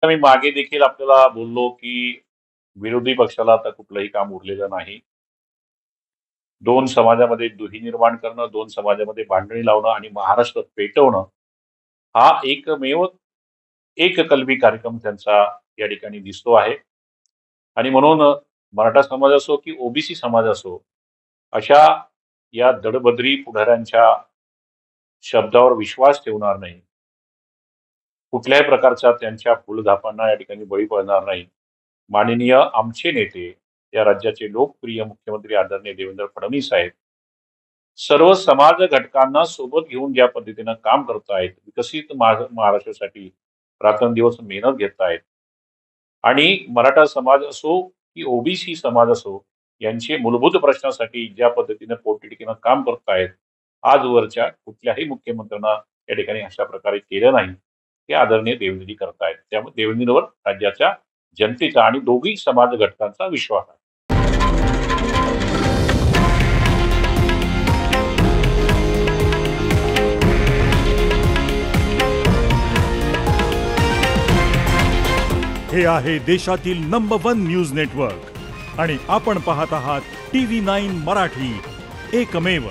तर मी मागे देखील आपल्याला बोललो, की विरोधी पक्षाला आता कुठलंही काम उरलेलं नाही. 2 समाजामध्ये दुही निर्माण करणं, 2 समाजामध्ये भांडणी लावणं आणि महाराष्ट्र पेटवणं, हा एकमेव एककलमी कार्यक्रम त्यांचा या ठिकाणी दिसतो आहे. आणि म्हणून मराठा समाज असो की ओबीसी समाज असो, अशा या दडबदरी पुढाऱ्यांच्या शब्दावर विश्वास ठेवणार नाही. कुठल्याही प्रकारच्या त्यांच्या फुलधापांना या ठिकाणी बळी पडणार नाही. माननीय आमचे नेते, या राज्याचे लोकप्रिय मुख्यमंत्री आदरणीय देवेंद्र फडणवीस साहेब, सर्व समाज घटकांना सोबत घेऊन ज्या पद्धतीनं काम करतायत, विकसित महाराष्ट्रासाठी रात्रंदिवस मेहनत घेतायत आणि मराठा समाज असो की ओबीसी समाज असो, यांचे मूलभूत प्रश्नासाठी ज्या पद्धतीनं पोटतिडकीनं काम करतायत, आजवरच्या कुठल्याही मुख्यमंत्र्यांना या ठिकाणी अशा प्रकारे केलं नाही. हे आदरणीय देवेंद्रजी करतायत. त्यामुळे देवेंद्रवर राज्याच्या जनतेचा आणि दोघी समाज घटकांचा विश्वास आहे. हे आहे देशातील नंबर 1 न्यूज नेटवर्क आणि आपण पाहत आहात TV9 मराठी, एकमेव.